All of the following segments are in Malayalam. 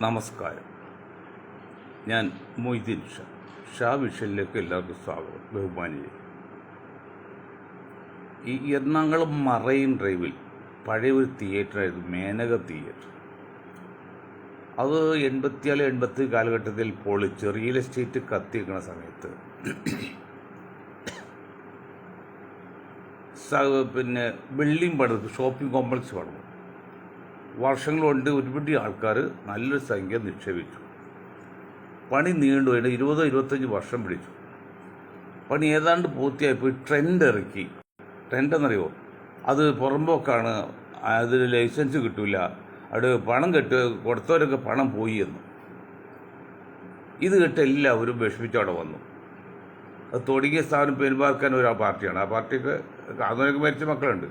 നമസ്കാരം. ഞാൻ മൊയ്തീൻ ഷാ വിഷനിലേക്ക് എല്ലാവർക്കും സ്വാഗതം. ബഹുമാനിയെ, ഈ എറണാകുളം മറൈൻ ഡ്രൈവിൽ പഴയ ഒരു തിയേറ്ററായിരുന്നു മേനക തിയേറ്റർ. അത് 87-80 കാലഘട്ടത്തിൽ പൊളിച്ച് റിയൽ എസ്റ്റേറ്റ് കത്തിയിരിക്കുന്ന സമയത്ത് പിന്നെ ബിൽഡിംഗ് പണിത് ഷോപ്പിംഗ് കോംപ്ലക്സ് പണിതു. വർഷങ്ങൾ കൊണ്ട് ഒരുപാട് ആൾക്കാർ നല്ലൊരു സംഖ്യ നിക്ഷേപിച്ചു. പണി നീണ്ടു പോയിട്ട് 20-25 വർഷം പിടിച്ചു. പണി ഏതാണ്ട് പൂർത്തിയായിപ്പോൾ ട്രെൻഡ് ഇറക്കി. ട്രെൻഡ് എന്നറിയോ? അത് പുറമ്പോക്കാണ്, അതിൽ ലൈസൻസ് കിട്ടില്ല, അവിടെ പണം കൊടുത്തവരൊക്കെ പണം പോയി എന്ന്. ഇത് കേട്ട് എല്ലാവരും വിഷമിച്ചവിടെ വന്നു. അത് തുടങ്ങിയ സ്ഥാനം പെരുമാറാൻ ഒരു പാർട്ടിയാണ്. ആ പാർട്ടിക്ക് അതിനൊക്കെ മരിച്ച മക്കളുണ്ട്.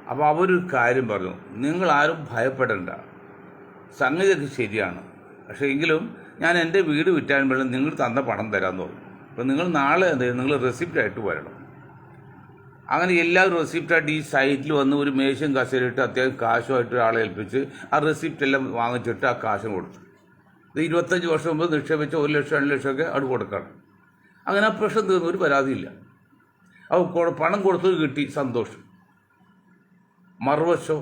അപ്പോൾ അവരൊരു കാര്യം പറഞ്ഞു, നിങ്ങളാരും ഭയപ്പെടേണ്ട, സംഗതിയൊക്കെ ശരിയാണ്, പക്ഷേ എങ്കിലും ഞാൻ എൻ്റെ വീട് വിറ്റാൻ വേണ്ടി നിങ്ങൾ തന്ന പണം തരാമെന്ന് പറഞ്ഞു. അപ്പോൾ നിങ്ങൾ നാളെ നിങ്ങൾ റെസിപ്റ്റായിട്ട് വരണം. അങ്ങനെ എല്ലാവരും റെസിപ്റ്റായിട്ട് ഈ സൈറ്റിൽ വന്ന് ഒരു മേശയും കസേരയിട്ട് അത്യാവശ്യം കാശുമായിട്ട് ഒരാളെ ഏൽപ്പിച്ച് ആ റെസിപ്റ്റ് എല്ലാം വാങ്ങിച്ചിട്ട് ആ കാശും കൊടുത്തു. ഇത് 25 വർഷം മുമ്പ് നിക്ഷേപിച്ച 1 ലക്ഷം 2 ലക്ഷമൊക്കെ അവിടെ കൊടുക്കണം. അങ്ങനെ ആ പ്രശ്നം തീർന്നു, ഒരു പരാതിയില്ല. അപ്പോൾ പണം കൊടുത്തത് കിട്ടി, സന്തോഷം. മറുവശം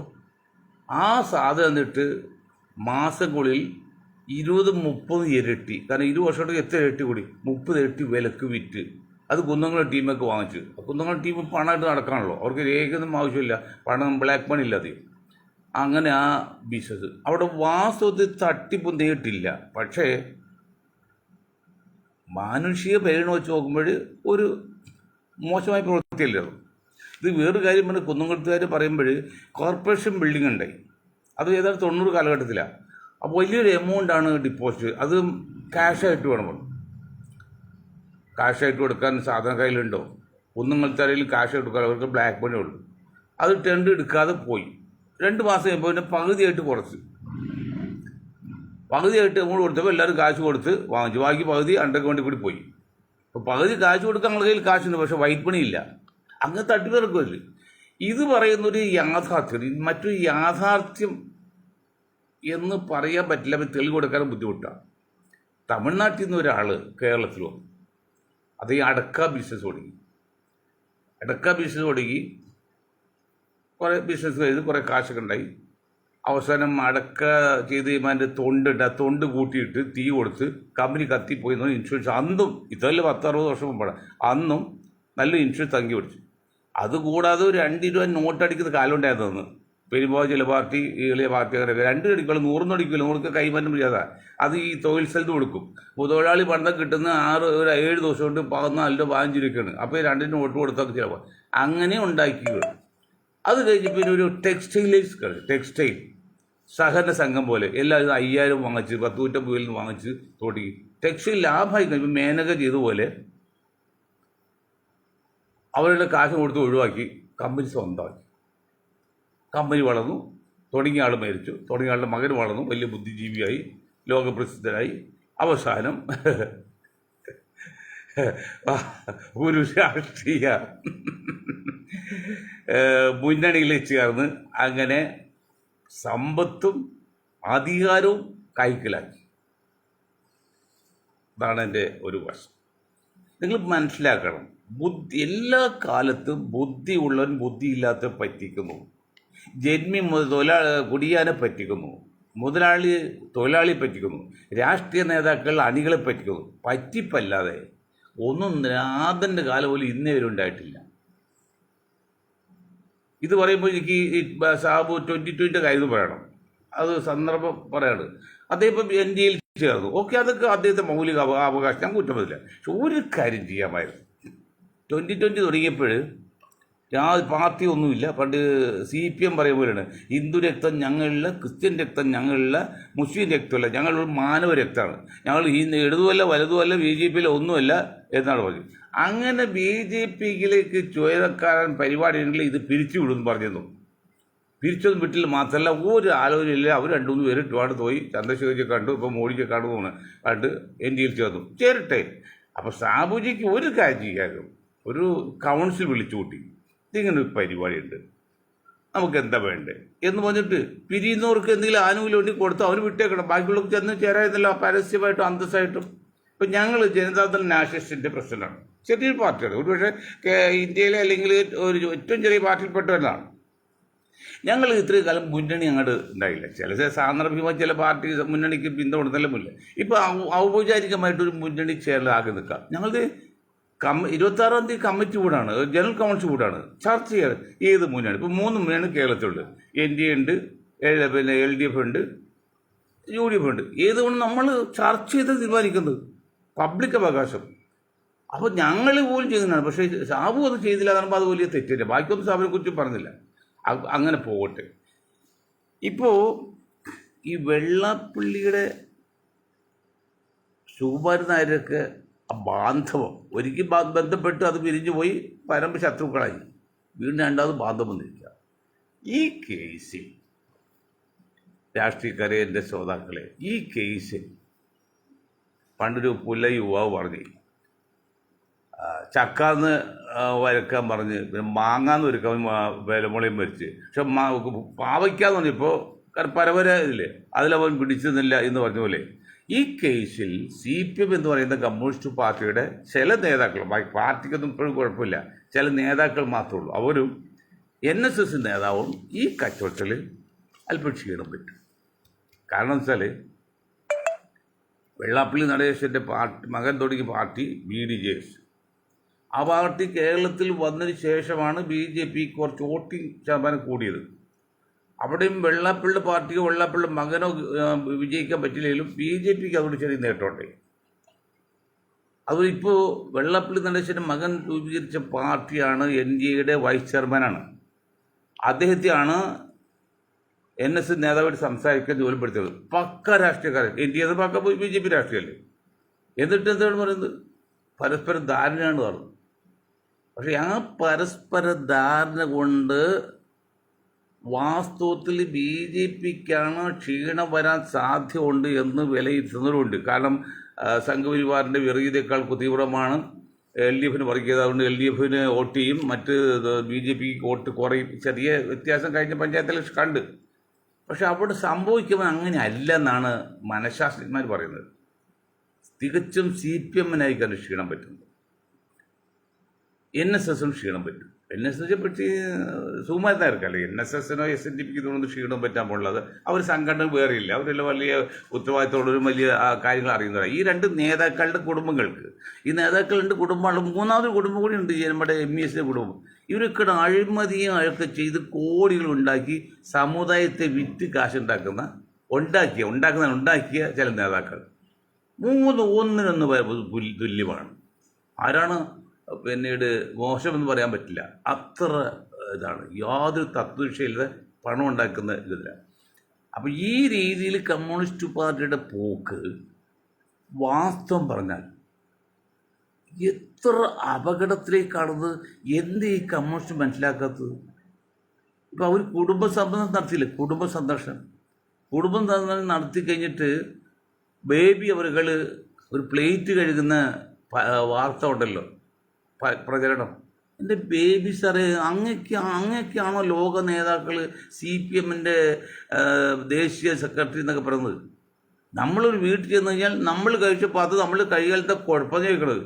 ആ സാധനം എന്നിട്ട് മാസങ്ങളിൽ 20-30 ഇരട്ടി, കാരണം 20 വർഷമായിട്ട് എത്ര ഇരട്ടി കൂടി, 30 ഇരട്ടി വിലക്ക് വിറ്റ് അത് കുന്നംകുളം ടീമൊക്കെ വാങ്ങിച്ചു. കുന്നംകുളം ടീം പണമായിട്ട് നടക്കാണല്ലോ, അവർക്ക് രേഖയൊന്നും ആവശ്യമില്ല, പണം ബ്ലാക്ക് മണി ഇല്ലാതെ. അങ്ങനെ ആ ബിസിനസ് അവിടെ വാസ്തവത്തിൽ തട്ടിപ്പ് നേരിട്ടില്ല. പക്ഷേ മാനുഷിക പരിഗണന വെച്ച് നോക്കുമ്പോൾ ഒരു മോശമായ പ്രവൃത്തിയല്ലേ അത്. ഇത് വേറൊരു കാര്യം പറഞ്ഞാൽ കുന്നംകുളത്തുകാർ പറയുമ്പോൾ കോർപ്പറേഷൻ ബിൽഡിംഗ് ഉണ്ടായി, അത് ഏതാണ്ട് 90 കാലഘട്ടത്തിലാണ്. അപ്പോൾ വലിയൊരു എമൗണ്ടാണ് ഡിപ്പോസിറ്റ്, അത് ക്യാഷായിട്ട് വേണം. ക്യാഷായിട്ട് കൊടുക്കാൻ സാധന കയ്യിലുണ്ടോ? കുന്നംകുളത്തുകാരെങ്കിലും ക്യാഷായിട്ട് കൊടുക്കാൻ അവർക്ക് ബ്ലാക്ക് മണി ഉള്ളൂ. അത് ടെൻഡ് എടുക്കാതെ പോയി. 2 മാസം കഴിയുമ്പോൾ പിന്നെ പകുതിയായിട്ട് കുറച്ച്, പകുതിയായിട്ട് നമ്മൾ കൊടുത്തപ്പോൾ എല്ലാവരും കാശ് കൊടുത്ത് വാങ്ങിച്ചു. ബാക്കി പകുതി അണ്ടർഗ്രൗണ്ടിൽ കൂടി പോയി. അപ്പോൾ പകുതി കാശ് കൊടുക്കാൻ നമ്മുടെ കയ്യിൽ കാശുണ്ട്, പക്ഷേ വൈറ്റ് മണി ഇല്ല. അങ്ങ് തട്ടിപ്പിറക്കുമല്ലേ. ഇത് പറയുന്നൊരു യാഥാർത്ഥ്യം. മറ്റൊരു യാഥാർത്ഥ്യം എന്ന് പറയാൻ പറ്റില്ല, തെളിവ് കൊടുക്കാനും ബുദ്ധിമുട്ടാണ്. തമിഴ്നാട്ടിൽ നിന്ന് ഒരാൾ കേരളത്തിൽ വന്നു. അത് ഈ അടക്ക ബിസിനസ് തുടങ്ങി. കുറേ ബിസിനസ് ചെയ്ത് കുറേ കാശൊക്കെ ഉണ്ടായി. അവസാനം അടക്ക ചെയ്ത് അതിൻ്റെ തൊണ്ടുണ്ട്, ആ തൊണ്ട് കൂട്ടിയിട്ട് തീ കൊടുത്ത് കമ്പനി കത്തിപ്പോയി. ഇൻഷുറൻസ് അന്നും, ഇതല്ല 10-60 വർഷം മുമ്പാണ്, അന്നും നല്ല ഇൻഷുറൻസ് തങ്ങി പിടിച്ചു. അതുകൂടാതെ ഒരു 2 രൂപ നോട്ടടിക്കുന്ന കാലമുണ്ടായിരുന്നു. പെരുമ്പോൾ ചില പാർട്ടി, എളിയ പാർട്ടി, അങ്ങനെ 2 അടിക്കുള്ളൂ, 100 അടിക്കുള്ളൂ, നമുക്ക് കൈമാറ്റം ചെയ്യാതെ അത് ഈ തൊഴിൽ സ്ഥലത്ത് കൊടുക്കും. തൊഴിലാളി പണ്ടം കിട്ടുന്ന 7 ദിവസം കൊണ്ട് 14 രൂപ 15 രൂപയ്ക്കാണ്. അപ്പോൾ 2 നോട്ട് കൊടുത്തൊക്കെ ചിലപ്പോൾ അങ്ങനെ ഉണ്ടാക്കി. അത് കഴിഞ്ഞ് പിന്നെ ഒരു ടെക്സ്റ്റൈൽ സഹകരണ സംഘം പോലെ എല്ലാവരും 5000 വാങ്ങിച്ച് 10-150 നിന്ന് വാങ്ങിച്ച് തുടങ്ങി. ടെക്സ്റ്റൈൽ ലാഭമായി കഴിഞ്ഞപ്പോൾ മേനക ചെയ്തതുപോലെ അവരുടെ കാശ് കൊടുത്ത് ഒഴിവാക്കി, കമ്പനി സ്വന്തമാക്കി. കമ്പനി വളർന്നു, തുടങ്ങിയ ആൾ മരിച്ചു, തുടങ്ങിയ ആളുടെ മകൻ വളർന്നു, വലിയ ബുദ്ധിജീവിയായി, ലോകപ്രസിദ്ധരായി. അവസാനം ഒരു രാഷ്ട്രീയ മുന്നണിയിൽ ചേർന്ന് അങ്ങനെ സമ്പത്തും അധികാരവും കൈക്കലാക്കി. ഇതാണ് എൻ്റെ ഒരു വശം. നിങ്ങൾ മനസ്സിലാക്കണം, എല്ലാ കാലത്തും ബുദ്ധിയുള്ളവൻ ബുദ്ധിയില്ലാത്ത പറ്റിക്കുന്നു. ജന്മി കുടിയാനെ പറ്റിക്കുന്നു, മുതലാളി തൊഴിലാളിയെ പറ്റിക്കുന്നു, രാഷ്ട്രീയ നേതാക്കൾ അണികളെ പറ്റിക്കുന്നു. പറ്റിപ്പല്ലാതെ ഒന്നും നാഥൻ്റെ കാലം പോലും ഇന്നേ വരെ ഉണ്ടായിട്ടില്ല. ഇത് പറയുമ്പോൾ എനിക്ക് സാബു 2020 കാര്യം പറയണം, അത് സന്ദർഭം പറയാണ്. അദ്ദേഹം ഇപ്പം NDAയിൽ ചേർന്നു, ഓക്കെ, അതൊക്കെ അദ്ദേഹത്തെ മൗലിക അവകാശം, ഞാൻ കുറ്റമില്ല. പക്ഷെ ഒരു കാര്യം ചെയ്യാമായിരുന്നു. 2020 തുടങ്ങിയപ്പോൾ പാർട്ടി ഒന്നുമില്ല. പണ്ട് CPM പറയുമ്പോഴാണ് ഹിന്ദു രക്തം ഞങ്ങളില്ല, ക്രിസ്ത്യൻ രക്തം ഞങ്ങളില്ല, മുസ്ലിം രക്തമല്ല, ഞങ്ങളൊരു മാനവ രക്തമാണ്, ഞങ്ങൾ ഇടതുമല്ല വലതുമല്ല BJPയിലെ ഒന്നുമല്ല എന്നാണ് പറഞ്ഞത്. അങ്ങനെ BJPയിലേക്ക് ചുയരക്കാരൻ പരിപാടി ഉണ്ടെങ്കിൽ ഇത് പിരിച്ചുവിടുമെന്ന് പറഞ്ഞിരുന്നു. പിരിച്ചൊന്നും വീട്ടിൽ മാത്രമല്ല, ഒരു ആലോചനയില്ല. അവർ 2-3 പേര് ഇട്ടുപാട് പോയി, ചന്ദ്രശേഖരനെ കണ്ടു, ഇപ്പോൾ മോഡിക്ക് കണ്ടു കണ്ട് NDAയിൽ ചേർന്നു. ചേരട്ടെ. അപ്പോൾ സാബുജിക്ക് ഒരു കാര്യം ചെയ്യാനും, ഒരു കൗൺസിൽ വിളിച്ചു കൂട്ടി, ഇങ്ങനെ ഒരു പരിപാടിയുണ്ട്, നമുക്ക് എന്താ വേണ്ടത് എന്ന് പറഞ്ഞിട്ട് പിരിയുന്നവർക്ക് എന്തെങ്കിലും ആനുകൂല്യം ഉണ്ടെങ്കിൽ കൊടുത്ത് അവർ വിട്ടേക്കണം, ബാക്കിയുള്ളവർക്ക് ചെന്ന് ചേരായിരുന്നല്ലോ പരസ്യമായിട്ടും അന്തസ്സായിട്ടും. ഇപ്പം ഞങ്ങൾ ജനതാദൾ നാഷണലിസ്റ്റിൻ്റെ പ്രസിഡന്റാണ്, ചെറിയൊരു പാർട്ടിയാണ്, ഒരുപക്ഷെ ഇന്ത്യയിലെ അല്ലെങ്കിൽ ഒരു ഏറ്റവും ചെറിയ പാർട്ടിയിൽപ്പെട്ടവരാണ്. ഞങ്ങൾ ഇത്രയും കാലം മുന്നണി അങ്ങോട്ട് ഉണ്ടായില്ല. ചില സാന്ദർഭികമായി ചില പാർട്ടി മുന്നണിക്ക് പിന്തുണ കൊടുത്തല്ലുമില്ല. ഇപ്പോൾ ഔപചാരികമായിട്ടൊരു മുന്നണി ചേരലാകെ നിൽക്കാം. ഞങ്ങളുടെ 26-ാം തീയതി കമ്മിറ്റി കൂടാണ്, ജനറൽ കൗൺസിൽ കൂടാണ്, ചർച്ച ചെയ്യാൻ ഏത് മുന്നണി. ഇപ്പോൾ 3 മുന്നണി കേരളത്തിലുണ്ട്, NDA ഉണ്ട്, പിന്നെ LDF ഉണ്ട്, UDF ഉണ്ട്. ഏതുകൊണ്ട് നമ്മൾ ചർച്ച ചെയ്ത് തീരുമാനിക്കുന്നത് പബ്ലിക് അവകാശം. അപ്പോൾ ഞങ്ങൾ പോലും ചെയ്യുന്നതാണ്. പക്ഷേ സാബു അത് ചെയ്തില്ല എന്ന് പറയുമ്പോൾ അത് വലിയ തെറ്റില്ല. ബാക്കിയൊന്നും സാബിനെ കുറിച്ച് പറഞ്ഞില്ല. അങ്ങനെ പോകട്ടെ. ഇപ്പോൾ ഈ വെള്ളാപ്പള്ളിയുടെ സുകുമാരൻ നായരൊക്കെ ബാന്ധവം ഒരിക്കൽ ബന്ധപ്പെട്ട് അത് പിരിഞ്ഞു പോയി, പരമ്പ ശത്രുക്കളായി, വീണ്ടും രണ്ടാമത് ബാന്ധവം വന്നിരിക്കുക. ഈ കേസിൽ രാഷ്ട്രീയക്കാരെ, എൻ്റെ ശ്രോതാക്കളെ, ഈ കേസിൽ പണ്ടൊരു പുല്ല യുവാവ് പറഞ്ഞു ചക്കാന്ന് വരക്കാൻ പറഞ്ഞ്, പിന്നെ മാങ്ങാന്ന് ഒരുക്കാൻ വിലമുളയും മരിച്ച്, പക്ഷെ പാവയ്ക്കാന്ന് പറഞ്ഞപ്പോൾ പരവര ഇല്ലേ അതിലവൻ പിടിച്ചെന്നില്ല എന്ന് പറഞ്ഞ പോലെ ഈ കേസിൽ CPM എന്ന് പറയുന്ന കമ്മ്യൂണിസ്റ്റ് പാർട്ടിയുടെ ചില നേതാക്കൾ, പാർട്ടിക്കൊന്നും ഇപ്പോഴും കുഴപ്പമില്ല, ചില നേതാക്കൾ മാത്രമേ ഉള്ളൂ, അവരും NSS നേതാവും ഈ കച്ചവടത്തിൽ അല്പം ക്ഷീണം പറ്റും. കാരണം എന്ന് വെച്ചാൽ വെള്ളാപ്പള്ളി നടേശൻ്റെ മകൻ തുടങ്ങിയ പാർട്ടി BDJS. ആ പാർട്ടി കേരളത്തിൽ വന്നതിന് ശേഷമാണ് BJP കുറച്ച് വോട്ടിംഗ് ശതമാനം കൂടിയത്. അവിടെയും വെള്ളാപ്പള്ളി പാർട്ടിയോ വെള്ളാപ്പള്ളി മകനോ വിജയിക്കാൻ പറ്റില്ലെങ്കിലും BJPക്ക് അതുകൊണ്ട് ചെറിയ നേട്ടമുണ്ട്. അതിപ്പോൾ വെള്ളാപ്പള്ളി നടേശൻ്റെ മകൻ രൂപീകരിച്ച പാർട്ടിയാണ് NDAയുടെ വൈസ് ചെയർമാനാണ്. അദ്ദേഹത്തെയാണ് NS നേതാവായിട്ട് സംസാരിക്കാൻ ജോലിപ്പെടുത്തിയത്. പക്ക രാഷ്ട്രീയക്കാരൻ. NDA പക്ക BJP രാഷ്ട്രീയമല്ലേ. എന്നിട്ട് എന്താണ് പറയുന്നത്? പരസ്പര ധാരണയാണ് പറഞ്ഞത്. പക്ഷെ ആ പരസ്പര ധാരണ കൊണ്ട് വാസ്തവത്തിൽ BJPക്കാണ് ക്ഷീണം വരാൻ സാധ്യതയുണ്ട് എന്ന് വിലയിരുത്തുന്നവരുണ്ട്. കാരണം സംഘപരിവാറിൻ്റെ വിറകിയേക്കാൾ തീവ്രമാണ് LDFന് വർഗീയത. അതുകൊണ്ട് LDFന് വോട്ട് ചെയ്യും, മറ്റ് BJPക്ക് വോട്ട് കുറയും. ചെറിയ വ്യത്യാസം കഴിഞ്ഞ പഞ്ചായത്തിൽ കണ്ട്. പക്ഷെ അവിടെ സംഭവിക്കുമ്പോൾ അങ്ങനെ അല്ലെന്നാണ് മനഃശാസ്ത്രജ്ഞന്മാർ പറയുന്നത്. തികച്ചും CPMനായിരിക്കാണ് ക്ഷീണം പറ്റുന്നത്. NSSനും ക്ഷീണം പറ്റും. NSSനെ പറ്റി സുകുമാരൻ നായർക്കല്ലേ, NSSനോ SNDPക്ക് ഇതൊന്നും ക്ഷീണം പറ്റാൻ പോകുന്നത്. അവർ സംഘടന വേറെയില്ല, അവരെല്ലാം വലിയ ഉത്തരവാദിത്തമുള്ളവരും വലിയ കാര്യങ്ങൾ അറിയുന്നവരാണ്. ഈ 2 നേതാക്കളുടെ കുടുംബങ്ങൾക്ക്, ഈ നേതാക്കളുടെ കുടുംബമാണ്, 3ാമതൊരു കുടുംബം കൂടി ഉണ്ട്, നമ്മുടെ MESന്റെ കുടുംബം. ഇവരൊക്കെ അഴിമതിയും അഴക്കെ ചെയ്ത് കോടികൾ ഉണ്ടാക്കി സമുദായത്തെ വിറ്റ് ഉണ്ടാക്കിയ ചില നേതാക്കൾ 3 ഒന്നിനൊന്ന് തുല്യമാണ്. ആരാണ് പിന്നീട് മോശമെന്ന് പറയാൻ പറ്റില്ല, അത്ര ഇതാണ്. യാതൊരു തത്വശീലത പണം ഉണ്ടാക്കുന്ന ഇതില്ല. അപ്പോൾ ഈ രീതിയിൽ കമ്മ്യൂണിസ്റ്റ് പാർട്ടിയുടെ പോക്ക് വാസ്തവം പറഞ്ഞാൽ എത്ര അപകടത്തിലേക്കാണത്. എന്ത് ഈ കമ്മ്യൂണിസ്റ്റ് മനസ്സിലാക്കാത്തത്? ഇപ്പോൾ അവർ കുടുംബ സന്ദർശനം നടത്തിയില്ലേ, കുടുംബ സന്ദർശനം നടത്തി കഴിഞ്ഞിട്ട് ബേബി അവരുകൾ ഒരു പ്ലേറ്റ് കഴുകുന്ന വാർത്ത ഉണ്ടല്ലോ, പ്രചരണം. എൻ്റെ ബേബി സാറേ, അങ്ങനെയൊക്കെയാണോ ലോക നേതാക്കൾ CPMൻ്റെ ദേശീയ സെക്രട്ടറി എന്നൊക്കെ പറയുന്നത്? നമ്മളൊരു വീട്ടിൽ ചെന്ന് കഴിഞ്ഞാൽ നമ്മൾ കഴിച്ചപ്പോൾ അത് നമ്മൾ കഴിയാലത്തെ കുഴപ്പം ചോദിക്കണത്.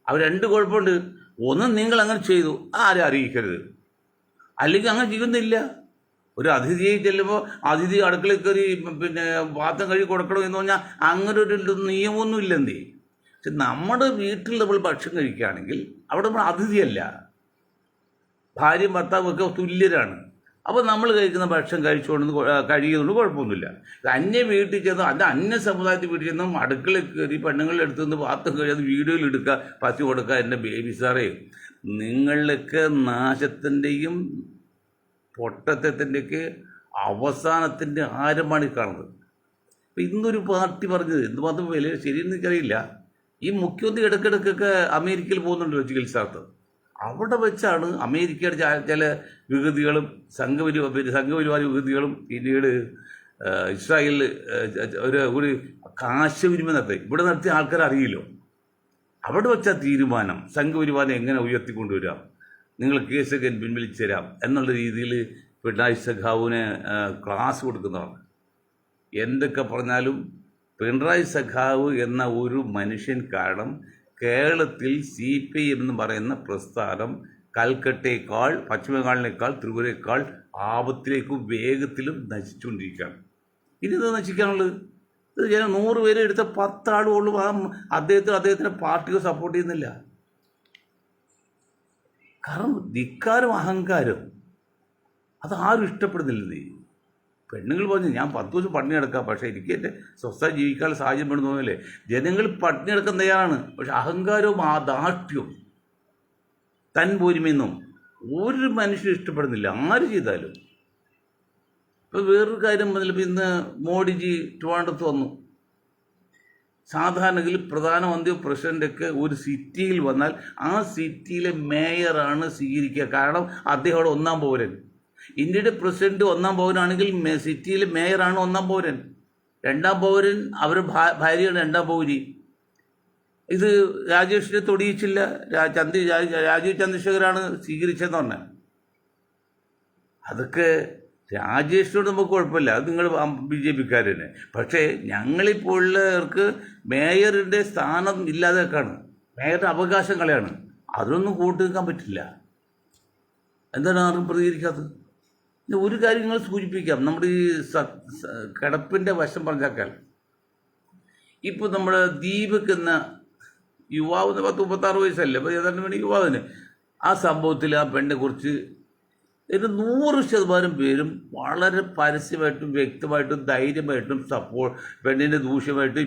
അവർ 2 കുഴപ്പമുണ്ട്. ഒന്ന്, നിങ്ങൾ അങ്ങനെ ചെയ്തു, ആരും അറിയിക്കരുത്, അല്ലെങ്കിൽ അങ്ങനെ ചെയ്യുന്നില്ല. ഒരു അതിഥിയെ ചെല്ലുമ്പോൾ അതിഥി അടുക്കളയിൽ കയറി പിന്നെ പാത്രം കഴുകി കൊടുക്കണം എന്ന് പറഞ്ഞാൽ അങ്ങനെ ഒരു നിയമമൊന്നും ഇല്ലെന്നേ. പക്ഷെ നമ്മുടെ വീട്ടിൽ നമ്മൾ ഭക്ഷണം കഴിക്കുകയാണെങ്കിൽ അവിടെ നമ്മൾ അതിഥിയല്ല, ഭാര്യയും ഭർത്താവും ഒക്കെ തുല്യരാണ്. അപ്പോൾ നമ്മൾ കഴിക്കുന്ന ഭക്ഷണം കഴിയുന്നതുകൊണ്ട് കുഴപ്പമൊന്നുമില്ല. അന്യ വീട്ടിൽ ചെന്ന് അന്യ സമുദായത്തിൽ വീട്ടിൽ ചെന്നും അടുക്കളയിൽ കയറി പെണ്ണുങ്ങളുടെ അടുത്ത് നിന്ന് പാത്രം കഴിയാതെ വീഡിയോയിൽ എടുക്കുക, പറ്റി കൊടുക്കുക. എൻ്റെ ബേബി സാറേ, നിങ്ങളിലൊക്കെ നാശത്തിൻ്റെയും പൊട്ടത്തത്തിൻ്റെയൊക്കെ അവസാനത്തിൻ്റെ ആരംഭമാണ് ഈ കാണുന്നത്. അപ്പം ഇന്നൊരു പാർട്ടി പറഞ്ഞത് എന്തുമാത്രം വില ശരിയെന്ന് എനിക്കറിയില്ല. ഈ മുഖ്യമന്ത്രി ഇടയ്ക്കിടയ്ക്കൊക്കെ അമേരിക്കയിൽ പോകുന്നുണ്ടല്ലോ ചികിത്സാർത്ഥം. അവിടെ വെച്ചാണ് അമേരിക്കയുടെ ചില വികൃതികളും സംഘപരിവാര വികൃതികളും പിന്നീട് ഇസ്രായേലിൽ ഒരു കാശവിനിമയം നടത്തി ഇവിടെ നടത്തിയ ആൾക്കാർ അറിയില്ലോ. അവിടെ വെച്ച തീരുമാനം സംഘപരിവാരം എങ്ങനെ ഉയർത്തിക്കൊണ്ടുവരാം, നിങ്ങൾ കേസൊക്കെ പിൻവലിച്ചു തരാം എന്നുള്ള രീതിയിൽ പിണറായി സഖാവിന് ക്ലാസ് കൊടുക്കുന്നതാണ്. എന്തൊക്കെ പറഞ്ഞാലും പിണറായി സഖാവ് എന്ന ഒരു മനുഷ്യൻ കാരണം കേരളത്തിൽ CPI എന്ന് പറയുന്ന പ്രസ്ഥാനം കൽക്കട്ടയേക്കാൾ, പശ്ചിമബംഗാളിനേക്കാൾ, ത്രിപുരയേക്കാൾ ആപത്തിലേക്കും വേഗത്തിലും നശിച്ചുകൊണ്ടിരിക്കുകയാണ്. ഇനി ഇത് നശിക്കാനുള്ളത് ഇത് 100 പേരെ എടുത്ത 10 ആളുകളും അദ്ദേഹത്തിൻ്റെ പാർട്ടിയെ സപ്പോർട്ട് ചെയ്യുന്നില്ല. കാരണം ധിക്കാരം, അഹങ്കാരം അതാരും ഇഷ്ടപ്പെടുന്നില്ല. പെണ്ണുങ്ങൾ പറഞ്ഞു ഞാൻ 10 ദിവസം പട്ടിണി കിടക്കാം, പക്ഷേ എനിക്ക് എൻ്റെ സ്വസ്ഥമായി ജീവിക്കാനുള്ള സാഹചര്യം വേണമെന്ന് തോന്നില്ലേ. ജനങ്ങൾ പട്ടിണി കിടക്കാൻ തയ്യാറാണ്, പക്ഷെ അഹങ്കാരവും ആ ധാർഷ്ട്യവും തൻ പോരുമെന്നും ഒരു മനുഷ്യനും ഇഷ്ടപ്പെടുന്നില്ല, ആര് ചെയ്താലും. ഇപ്പോൾ വേറൊരു കാര്യം പറഞ്ഞില്ല, ഇന്ന് മോഡിജി ട്രിവാൻഡ്രത്ത് വന്നു. സാധാരണഗതിയിൽ പ്രധാനമന്ത്രിയോ പ്രസിഡൻ്റൊക്കെ ഒരു സിറ്റിയിൽ വന്നാൽ ആ സിറ്റിയിലെ മേയറാണ് സ്വീകരിക്കുക. കാരണം അദ്ദേഹം അവിടെ 1-ാം പൗരൻ. ഇന്ത്യയുടെ പ്രസിഡന്റ് 1-ാം പൗരനാണെങ്കിൽ സിറ്റിയിലെ മേയറാണ് 1-ാം പൗരൻ. 2-ാം പൗരൻ അവരുടെ ഭാര്യയാണ് 2-ാം പൗരി. ഇത് രാജേഷിനെ തൊടിയിച്ചില്ല, രാജീവ് ചന്ദ്രശേഖരാണ് സ്വീകരിച്ചതെന്ന് പറഞ്ഞാൽ. അതൊക്കെ രാജേഷിനോട് നമുക്ക് കുഴപ്പമില്ല, അത് നിങ്ങൾ BJPക്കാരനെ. പക്ഷേ ഞങ്ങളിപ്പോഴുള്ളവർക്ക് മേയറിൻ്റെ സ്ഥാനം ഇല്ലാതെയൊക്കെയാണ്, മേയറുടെ അവകാശം കളയാണ്. അതൊന്നും കൂട്ടുനിൽക്കാൻ പറ്റില്ല. എന്താണ് ആരും പ്രതികരിക്കാത്തത്? ഒരു കാര്യം നിങ്ങൾ സൂചിപ്പിക്കാം, നമ്മുടെ ഈ കിടപ്പിൻ്റെ വശം പറഞ്ഞാൽ ഇപ്പോൾ നമ്മുടെ ദീപക് എന്ന യുവാവ് 36 വയസ്സല്ലേ, അപ്പോൾ ഏതാണ്ട് വേണ്ടി യുവാവിന് ആ സംഭവത്തിൽ ആ പെണ്ണിനെ കുറിച്ച് 100% പേരും വളരെ പരസ്യമായിട്ടും വ്യക്തമായിട്ടും ധൈര്യമായിട്ടും പെണ്ണിൻ്റെ ദൂഷ്യമായിട്ട്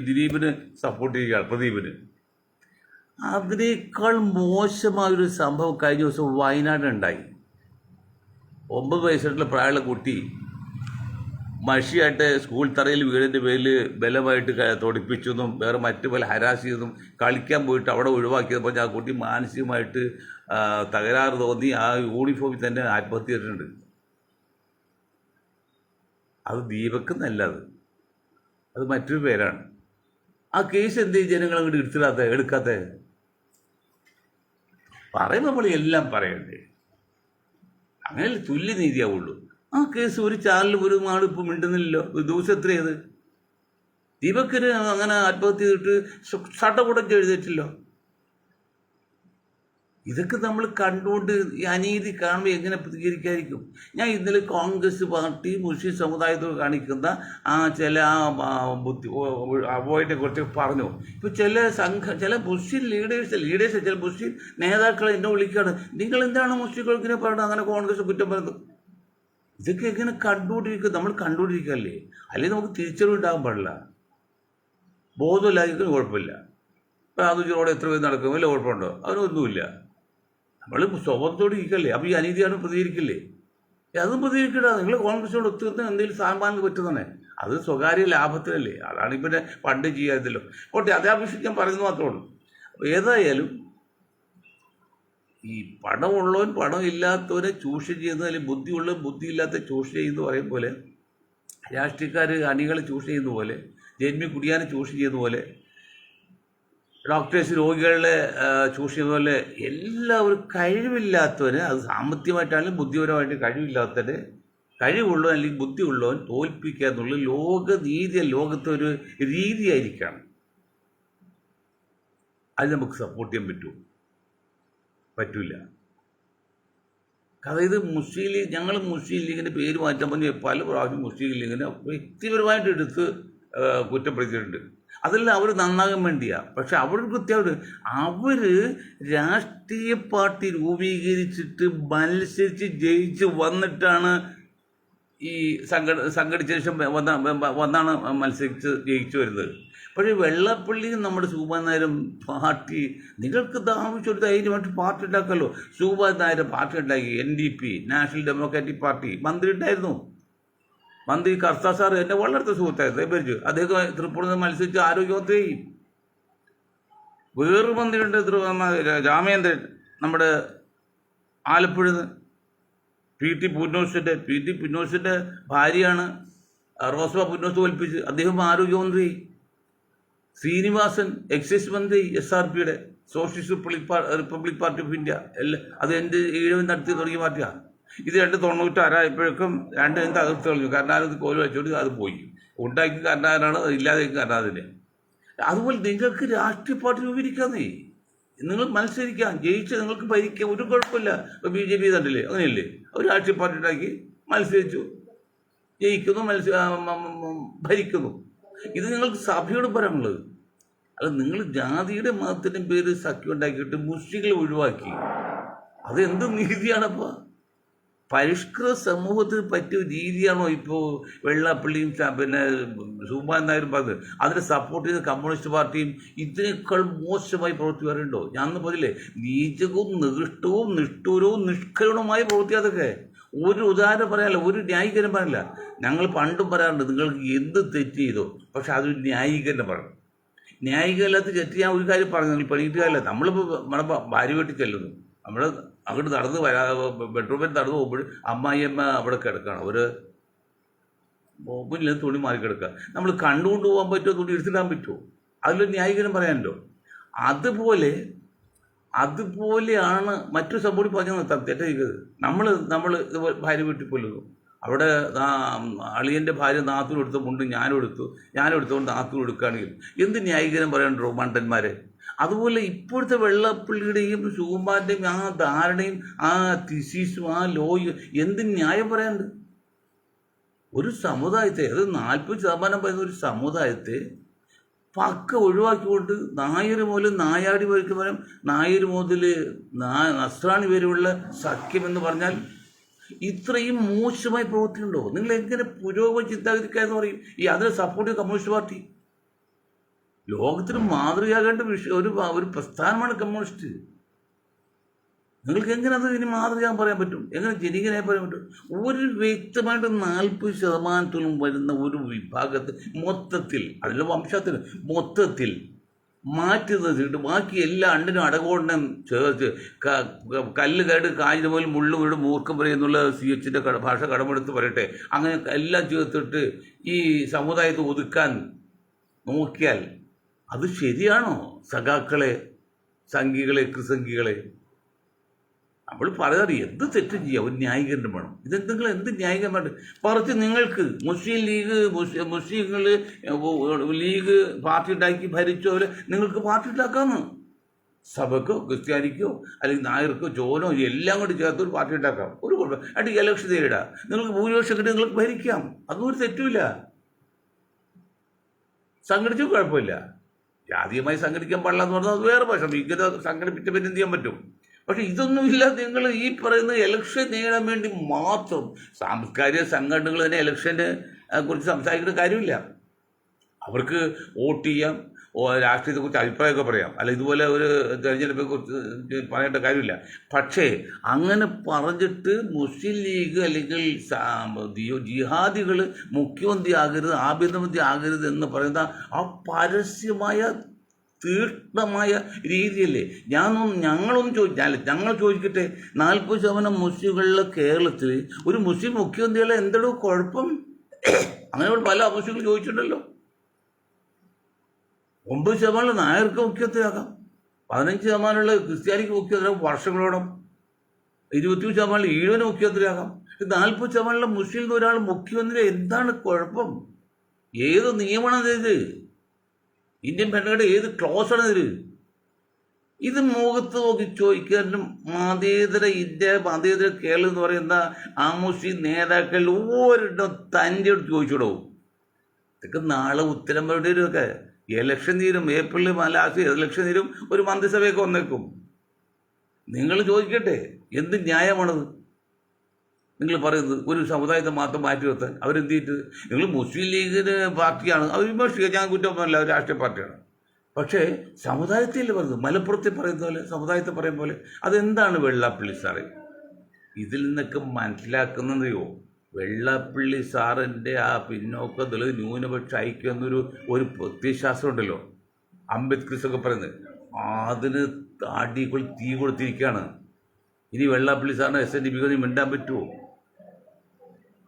ദിലീപിന് സപ്പോർട്ട് ചെയ്യുകയാണ്. പ്രദീപിന് അതിനേക്കാൾ മോശമായൊരു സംഭവം കഴിഞ്ഞ ദിവസം വയനാട്ടിലുണ്ടായി. 9 വയസ്സായിട്ടുള്ള പ്രായമുള്ള കുട്ടി മഷിയായിട്ട് സ്കൂൾ തറയിൽ വീടിൻ്റെ പേരിൽ ബലമായിട്ട് തൊടിപ്പിച്ചെന്നും വേറെ മറ്റു പല ഹരാസ് ചെയ്തെന്നും കളിക്കാൻ പോയിട്ട് അവിടെ ഒഴിവാക്കിയപ്പോൾ ആ കുട്ടി മാനസികമായിട്ട് തകരാറ് തോന്നി ആ യൂണിഫോമിൽ തന്നെ ആത്മഹത്യ ചെയ്തിട്ടുണ്ട്. അത് ദീപക് എന്നല്ല, അത് മറ്റൊരു പേരാണ്. ആ കേസ് എന്ത് ജനങ്ങൾ അങ്ങോട്ട് എടുക്കാത്ത പറയുമ്പോൾ നമ്മൾ എല്ലാം പറയണ്ടേ? അങ്ങനെ തുല്യനീതിയാവുള്ളൂ. ആ കേസ് ഒരു ചാനലിൽ ഒരു നാട് ഇപ്പം മിണ്ടുന്നില്ലല്ലോ. ദിവസം എത്രയത്? ദീപക്കിന് അങ്ങനെ ആത്മഹത്യ ചെയ്തിട്ട് ചട്ടക്കൂടം എഴുതിയിട്ടില്ലോ. ഇതൊക്കെ നമ്മൾ കണ്ടുകൊണ്ട് ഈ അനീതി കാണുമ്പോൾ എങ്ങനെ പ്രതികരിക്കാതിരിക്കും? ഞാൻ ഇന്നലെ കോൺഗ്രസ് പാർട്ടി മുസ്ലിം സമുദായത്തോട് കാണിക്കുന്ന ചില അവോയ്ഡിനെ കുറിച്ച് പറഞ്ഞു. ഇപ്പോൾ ചില മുസ്ലിം ലീഡേഴ്സ് ചില മുസ്ലിം നേതാക്കളെ എന്നെ വിളിക്കുകയാണ്, നിങ്ങൾ എന്താണ് മുസ്ലിംകൾക്കിനെ പറയുന്നത്, അങ്ങനെ കോൺഗ്രസ് കുറ്റം പറയുന്നത്. ഇതൊക്കെ എങ്ങനെ നമ്മൾ കണ്ടുകൊണ്ടിരിക്കുകയല്ലേ? അല്ലെങ്കിൽ നമുക്ക് തിരിച്ചറിവുണ്ടാകാൻ പാടില്ല. ബോധമില്ലാതിരിക്കും കുഴപ്പമില്ല. ഇപ്പം ആദൂജിനോട് എത്ര പേര് നടക്കും, വല്ല കുഴപ്പമുണ്ടോ? അതിനൊന്നുമില്ല. നമ്മൾ സ്വഭാവത്തോടെ ഇരിക്കല്ലേ. അപ്പോൾ ഈ അനീതിയാണ് പ്രതികരിക്കില്ലേ? അതും പ്രതികരിക്കണ്ട. നിങ്ങൾ കോൺഗ്രസിനോട് ഒത്തുനിന്ന് എന്തെങ്കിലും സാമാന്യം പറ്റുന്നതന്നെ, അത് സ്വകാര്യ ലാഭത്തിലല്ലേ. അതാണ് ഇപ്പം പണ്ട് ചെയ്യാതില്ലോ. ഓട്ടെ, അതേ അപേക്ഷിച്ച് ഞാൻ പറയുന്നത് മാത്രമേ ഉള്ളൂ. ഏതായാലും ഈ പണമുള്ളവൻ പണം ഇല്ലാത്തവനെ ചൂഷണം ചെയ്യുന്നത്, അല്ലെങ്കിൽ ബുദ്ധിയുള്ളവൻ ബുദ്ധിയില്ലാത്ത ചൂഷണം ചെയ്യുന്ന പറയും പോലെ, രാഷ്ട്രീയക്കാർ അണികളെ ചൂഷണം ചെയ്യുന്ന പോലെ, ജന്മി കുടിയാനെ ചൂഷണം ചെയ്യുന്ന പോലെ, ഡോക്ടേഴ്സ് രോഗികളെ ചൂഷണം ചെയ്യുന്ന പോലെ, എല്ലാവരും കഴിവില്ലാത്തവന്, അത് സാമ്പത്തികമായിട്ടാണെങ്കിലും ബുദ്ധിപരമായിട്ട് കഴിവില്ലാത്തവന്, കഴിവുള്ളവൻ അല്ലെങ്കിൽ ബുദ്ധിയുള്ളവൻ തോൽപ്പിക്കുക എന്നുള്ള ലോകനീതി ലോകത്തെ ഒരു രീതിയായിരിക്കണം. അത് നമുക്ക് സപ്പോർട്ട് ചെയ്യാൻ പറ്റില്ല. കാരണം ഇത് മുസ്ലിം ലീഗ്, ഞങ്ങൾ മുസ്ലിം ലീഗിൻ്റെ പേര് മാറ്റാൻ പറഞ്ഞ് പല പ്രാവശ്യം മുസ്ലിം ലീഗിനെ വ്യക്തിപരമായിട്ട് എടുത്ത് കുറ്റപ്പെടുത്തിയിട്ടുണ്ട്. അതെല്ലാം അവർ നന്നാകാൻ വേണ്ടിയാണ്. പക്ഷെ അവർ പ്രത്യേകത, അവർ രാഷ്ട്രീയ പാർട്ടി രൂപീകരിച്ചിട്ട് മത്സരിച്ച് ജയിച്ച് വന്നിട്ടാണ് ഈ സംഘടിച്ച ശേഷം വന്നാണ് മത്സരിച്ച് ജയിച്ചു വരുന്നത്. പക്ഷേ വെള്ളാപ്പള്ളിയും നമ്മുടെ സുകുമാരൻ നായരും പാർട്ടി, നിങ്ങൾക്ക് ആവശ്യം ഒരു ധൈര്യമായിട്ട് പാർട്ടി ഉണ്ടാക്കല്ലോ. സുകുമാരൻ നായർ പാർട്ടി ഉണ്ടാക്കി, NDP, നാഷണൽ ഡെമോക്രാറ്റിക് പാർട്ടി. മന്ത്രി ഉണ്ടായിരുന്നു, മന്ത്രി കർത്ത സാർ എന്നെ വളരെ അടുത്ത സുഹൃത്തായിരുന്നു, പേരിച്ചു. അദ്ദേഹം തൃപ്പൂണിൽ നിന്ന് മത്സരിച്ച് ആരോഗ്യമന്ത്രി. വേറൊരു മന്ത്രിയുണ്ട്, രാമേന്ദ്രൻ, നമ്മുടെ ആലപ്പുഴ PT പുന്നോസിൻ്റെ ഭാര്യയാണ് റോസമ്മ പുന്നോസ് തോൽപ്പിച്ച്, അദ്ദേഹം ആരോഗ്യമന്ത്രി. ശ്രീനിവാസൻ എക്സൈസ് മന്ത്രി, SRPയുടെ socialist republic party of India. അത് എൻ്റെ ഈഴവൻ നടത്തി തുടങ്ങിയ പാർട്ടിയാണ്. ഇത് 96 രണ്ടും തകർത്ത് കളഞ്ഞു. കരുണാകരൻ കോല് വെച്ചോണ്ട് അത് പോയി. ഉണ്ടാക്കി കരുണാകരനാണ്, ഇല്ലാതെ കരുണാകരനെ. അതുപോലെ നിങ്ങൾക്ക് രാഷ്ട്രീയ പാർട്ടി രൂപീകരിക്കാന്നേ, നിങ്ങൾ മത്സരിക്കാം, ജയിച്ച് നിങ്ങൾക്ക് ഭരിക്കാം, ഒരു കുഴപ്പമില്ല. ഇപ്പോൾ BJP കണ്ടില്ലേ, അങ്ങനെയല്ലേ? ഒരു രാഷ്ട്രീയ പാർട്ടി ഉണ്ടാക്കി മത്സരിച്ചു, ജയിക്കുന്നു, ഭരിക്കുന്നു. ഇത് നിങ്ങൾക്ക് സഭയോട് പറയാനുള്ളത്. അത് നിങ്ങൾ ജാതിയുടെ മതത്തിൻ്റെ പേര് സഖ്യം ഉണ്ടാക്കിയിട്ട് മുസ്ലിങ്ങളെ ഒഴിവാക്കി. അതെന്ത് നീതിയാണപ്പോൾ? പരിഷ്കൃത സമൂഹത്തിന് പറ്റിയ രീതിയാണോ ഇപ്പോൾ വെള്ളാപ്പള്ളിയും പിന്നെ സുകുമാരൻ നായരും പറഞ്ഞത്? അതിനെ സപ്പോർട്ട് ചെയ്ത കമ്മ്യൂണിസ്റ്റ് പാർട്ടിയും ഇതിനേക്കാൾ മോശമായി പ്രവൃത്തി പറയുന്നുണ്ടോ? ഞാൻ അന്ന് പറഞ്ഞില്ലേ, നീചവും നികൃഷ്ടവും നിഷ്ഠൂരവും നിഷ്കരുണവുമായ പ്രവൃത്തി. അതൊക്കെ ഒരു ഉദാഹരണം പറയാനില്ല, ഒരു ന്യായീകരണം പറയാനില്ല. ഞങ്ങൾ പണ്ടും പറയാറുണ്ട്, നിങ്ങൾക്ക് എന്ത് തെറ്റ് ചെയ്തോ, പക്ഷെ അതൊരു ന്യായീകരണം പറയണം. ന്യായീകരണത്ത് തെറ്റ് ഞാൻ ഒരു കാര്യം പറഞ്ഞു, നിങ്ങൾ പണിയിട്ടുകാരല്ല. നമ്മളിപ്പോൾ നമ്മുടെ ഭാര്യ വീട്ടിൽ ചെല്ലുന്നു, നമ്മൾ അങ്ങോട്ട് നടന്ന് ബെഡ്റൂമിൽ നടന്നു പോകുമ്പോൾ അമ്മായിയമ്മ അവിടെ കിടക്കുകയാണ്, അവർ മുന്നിൽ തുണി മാറി കിടക്കുക. നമ്മൾ കണ്ടുകൊണ്ട് പോകാൻ പറ്റുമോ? തുണി എടുത്തിടാൻ പറ്റുമോ? അതിലൊരു ന്യായീകരണം പറയാനല്ലോ. അതുപോലെയാണ് മറ്റൊരു സംഭവം പറഞ്ഞത് തെറ്റായിരിക്കുന്നത്. നമ്മൾ ഇതുപോലെ ഭാര്യ വീട്ടിൽ പോലുന്നു, അവിടെ അളിയൻ്റെ ഭാര്യ നാത്തൂർ എടുത്ത മുണ്ട് ഞാനും എടുത്തുകൊണ്ട് നാത്തൂർ എടുക്കുകയാണെങ്കിൽ എന്ത് ന്യായീകരണം പറയാനുണ്ടോ മണ്ടന്മാരെ? അതുപോലെ ഇപ്പോഴത്തെ വെള്ളാപ്പള്ളിയുടെയും സുകുമാരൻ്റെയും ആ ധാരണയും ആ തിസീസും ആ ലോയും എന്ത് ന്യായം പറയാനുണ്ട്? ഒരു സമുദായത്തെ, അത് 40% പറയുന്ന ഒരു സമുദായത്തെ പക്ക ഒഴിവാക്കിക്കൊണ്ട് നായർ മുതൽ നായാടി വരയ്ക്ക് പകരം നായർ മുതൽ നസ്രാണി വരെയുള്ള സഖ്യം എന്ന് പറഞ്ഞാൽ ഇത്രയും മോശമായി പ്രവർത്തിക്കുന്നുണ്ടോ? നിങ്ങൾ എങ്ങനെ പുരോഗമന ചിന്താഗതിക്കാരെന്ന് പറയും ഈ അതിനെ സപ്പോർട്ട് ചെയ്ത കമ്മ്യൂണിസ്റ്റ് പാർട്ടി? ലോകത്തിന് മാതൃകയാകേണ്ട ഒരു പ്രസ്ഥാനമാണ് കമ്മ്യൂണിസ്റ്റ്. നിങ്ങൾക്ക് എങ്ങനെ അത് ഇനി മാതൃകയാൻ പറയാൻ പറ്റും? എങ്ങനെ ജനികനായി പറയാൻ പറ്റും? ഒരു വ്യക്തമായിട്ട് 40% വരുന്ന ഒരു വിഭാഗത്തിൽ മൊത്തത്തിൽ, അതിൻ്റെ വംശത്തിന് മൊത്തത്തിൽ മാറ്റി നിർത്തിയിട്ട് ബാക്കി എല്ലാ അണ്ടിനും അടകോടനും ചേർത്ത് കല്ല് കേട് കാഞ്ഞ പോലെ മുള്ളു വീട് മൂർക്കം പറയുന്നുള്ള CHൻ്റെ ഭാഷ കടമെടുത്ത് പറയട്ടെ, അങ്ങനെ എല്ലാം ചേർത്തിട്ട് ഈ സമുദായത്തെ ഒതുക്കാൻ നോക്കിയാൽ അത് ശരിയാണോ? സഖാക്കളെ, സംഘികളെ, കൃസംഘികളെ നമ്മൾ പറയാറ് എന്ത് തെറ്റും ചെയ്യാം, ഒരു ന്യായീകരണം വേണം. നിങ്ങൾ എന്ത് ന്യായീകരണം വേണ്ട? പറഞ്ഞ് നിങ്ങൾക്ക് മുസ്ലിങ്ങൾ ലീഗ് പാർട്ടി ഉണ്ടാക്കി ഭരിച്ചവരെ നിങ്ങൾക്ക് പാർട്ടി ഉണ്ടാക്കാമെന്ന്. സഭയ്ക്കോ ക്രിസ്ത്യാനിക്കോ അല്ലെങ്കിൽ നായർക്കോ ജോനോ എല്ലാം കൂടി ചേർത്ത് ഒരു പാർട്ടി ഉണ്ടാക്കാം, ഒരു കുഴപ്പം. എന്നിട്ട് ഇലക്ഷൻ നേരിടാം, നിങ്ങൾക്ക് ഭൂരിപക്ഷം കിട്ടി നിങ്ങൾക്ക് ഭരിക്കാം, അതൊന്നും ഒരു തെറ്റുമില്ല. സംഘടിച്ചു കുഴപ്പമില്ല. ജാതീയമായി സംഘടിക്കാൻ പാടില്ല എന്ന് പറഞ്ഞാൽ അത് വേറെ പക്ഷം. ഇങ്ങനെ സംഘടിപ്പിച്ച പിന്നെ എന്ത് ചെയ്യാൻ പറ്റും? പക്ഷെ ഇതൊന്നുമില്ല. നിങ്ങൾ ഈ പറയുന്ന ഇലക്ഷൻ നേടാൻ വേണ്ടി മാത്രം സാംസ്കാരിക സംഘടനകൾ തന്നെ ഇലക്ഷനെ കുറിച്ച് സംസാരിക്കുന്ന കാര്യമില്ല. അവർക്ക് വോട്ട് ചെയ്യാം, രാഷ്ട്രീയത്തെക്കുറിച്ച് അഭിപ്രായമൊക്കെ പറയാം, അല്ല ഇതുപോലെ ഒരു തെരഞ്ഞെടുപ്പിനെ കുറിച്ച് പറയേണ്ട കാര്യമില്ല. പക്ഷേ അങ്ങനെ പറഞ്ഞിട്ട് മുസ്ലിം ലീഗ് അല്ലെങ്കിൽ ജിഹാദികൾ മുഖ്യമന്ത്രി ആകരുത്, ആഭ്യന്തരമന്ത്രി ആകരുത് എന്ന് പറയുന്ന ആ പരസ്യമായ തീഷ്ണമായ രീതിയല്ലേ? ഞങ്ങളൊന്നും ചോദിച്ചാൽ ഞങ്ങൾ ചോദിക്കട്ടെ, 40% മുസ്ലിങ്ങളുടെ കേരളത്തിൽ ഒരു മുസ്ലിം മുഖ്യമന്ത്രികളെ എന്തോ കുഴപ്പം? അങ്ങനെ പല മുസ്ലിങ്ങൾ ചോദിച്ചിട്ടുണ്ടല്ലോ. 9% നായർക്ക് മുഖ്യമന്ത്രിയാക്കാം, 15% ക്രിസ്ത്യാനിക്ക് മുഖ്യമന്ത്രിയാക്കാം വർഷങ്ങളോളം, 20% ഈഴവന് മുഖ്യമന്ത്രിയാക്കാം. 40% മുസ്ലിം ഒരാൾ മുഖ്യമന്ത്രി എന്താണ് കുഴപ്പം? ഏത് നിയമമാണ് ഇത്? ഇന്ത്യൻ ഭരണഘടന ഏത് ക്ലോസാണ് ഇതിൽ? ഇത് മുഖത്ത് നോക്കി ചോദിക്കാനും മതേതര ഇന്ത്യ, മതേതര കേരളം എന്ന് പറയുന്ന ആ മുസ്ലിം നേതാക്കളിൽ ഒരിടം തൻ്റെ അടുത്ത് ചോദിച്ചുകൂടോ? ഇതൊക്കെ നാളെ ഉത്തരം വരേണ്ടവരൊക്കെ. ഇലക്ഷൻ തീരും, ഏപ്രിൽ ലാസ്റ്റ് ഇലക്ഷൻ തീരും, ഒരു മന്ത്രിസഭയൊക്കെ വന്നേക്കും. നിങ്ങൾ ചോദിക്കട്ടെ, എന്ത് ന്യായമാണത് നിങ്ങൾ പറയുന്നത്? ഒരു സമുദായത്തെ മാത്രം മാറ്റി നിർത്താൻ അവരെന്ത് ചെയ്തിട്ട്? നിങ്ങൾ മുസ്ലിം ലീഗിന് പാർട്ടിയാണ്, അവർ വിമർശിക്കുക, ഞാൻ കുറ്റമൊന്നുമല്ല, അവർ രാഷ്ട്രീയ പാർട്ടിയാണ്. പക്ഷേ സമുദായത്തിൽ പറയുന്നത്, മലപ്പുറത്തെ പറയുന്ന പോലെ, സമുദായത്തെ പറയും പോലെ, അതെന്താണ് വെള്ളാപ്പള്ളി സാറേ? ഇതിൽ നിന്നൊക്കെ മനസ്സിലാക്കുന്നതയോ, വെള്ളാപ്പള്ളി സാറിൻ്റെ ആ പിന്നോക്കത്തിൽ ന്യൂനപക്ഷ ഐക്യം ഒരു പ്രത്യയശാസ്ത്രം ഉണ്ടല്ലോ, അംബേദ്കർസൊക്കെ പറയുന്നത്, അതിന് അടികൾ തീ കൊടുത്തിരിക്കുകയാണ്. ഇനി വെള്ളാപ്പള്ളി സാറിന് SNDP മിണ്ടാൻ പറ്റുമോ?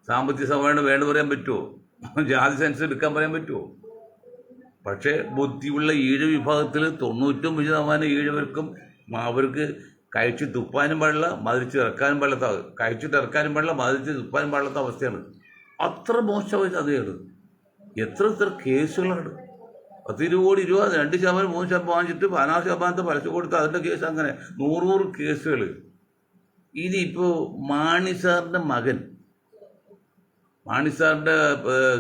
സാമ്പത്തിക സംവരണം വേണ്ട പറയാൻ പറ്റുമോ? ജാതി സെൻസ് എടുക്കാൻ പറയാൻ പറ്റുമോ? പക്ഷേ ബുദ്ധിയുള്ള ഈഴ വിഭാഗത്തിൽ 99% ഈഴവർക്കും അവർക്ക് കഴിച്ച് തുപ്പാനും പാടില്ല, മതിച്ച് ഇറക്കാനും പാടില്ലാത്ത, കഴിച്ചിട്ട് ഇറക്കാനും പാടില്ല, മതിച്ച് തുപ്പാനും പാടില്ലാത്ത അവസ്ഥയാണ്. അത്ര മോശമായ ചതയാണ്. എത്ര കേസുകളാണ്. 10-20 കോടി രൂപ 2% 3% വാങ്ങിച്ചിട്ട് 16% പലിശ കൊടുത്ത് അതിൻ്റെ കേസ് അങ്ങനെ 100 കേസുകൾ. ഇനിയിപ്പോൾ മാണി സാറിൻ്റെ മകൻ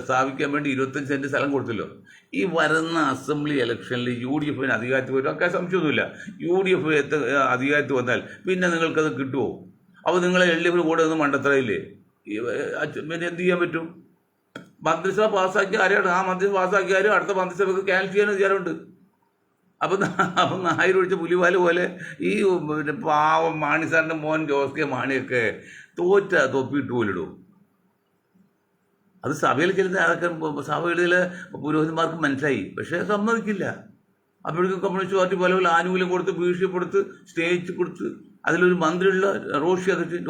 സ്ഥാപിക്കാൻ വേണ്ടി 25 സെൻറ്റ് സ്ഥലം കൊടുത്തല്ലോ. ഈ വരുന്ന അസംബ്ലി ഇലക്ഷനിൽ UDF അധികാരത്തിൽ വരും, ഒക്കെ സംശയമൊന്നുമില്ല. UDF അധികാരത്തിൽ വന്നാൽ പിന്നെ നിങ്ങൾക്കത് കിട്ടുമോ? അപ്പോൾ നിങ്ങളെ LDF കൂടെ ഒന്നും മണ്ടത്തറയില്ലേ? പിന്നെ എന്ത് ചെയ്യാൻ പറ്റും? മന്ത്രിസഭ പാസ്സാക്കിയ ആരെയാണ്? ആ മന്ത്രിസഭ പാസ്സാക്കിയാലും അടുത്ത മന്ത്രിസഭയ്ക്ക് ക്യാൻസൽ ചെയ്യാൻ വിചാരമുണ്ട്. അപ്പം നായർ ഒഴിച്ച പുലിവാല് പോലെ ഈ പിന്നെ പാവം മാണി സാറിൻ്റെ മോൻ ജോസ് കെ മാണിയൊക്കെ തൊപ്പിയിട്ട് പോലിടും. അത് സഭയിൽ ചെല്ലുന്ന അതൊക്കെ സഭയിലെ പുരോഹിതന്മാർക്ക് മനസ്സിലായി, പക്ഷേ സമ്മതിക്കില്ല. അപ്പോഴേക്കും കമ്മ്യൂണിസ്റ്റ് പാർട്ടി പല ആനുകൂല്യം കൊടുത്ത്, ഭീഷണിപ്പെടുത്ത്, സ്റ്റേജ് കൊടുത്ത്, അതിലൊരു മന്ത്രിയുള്ള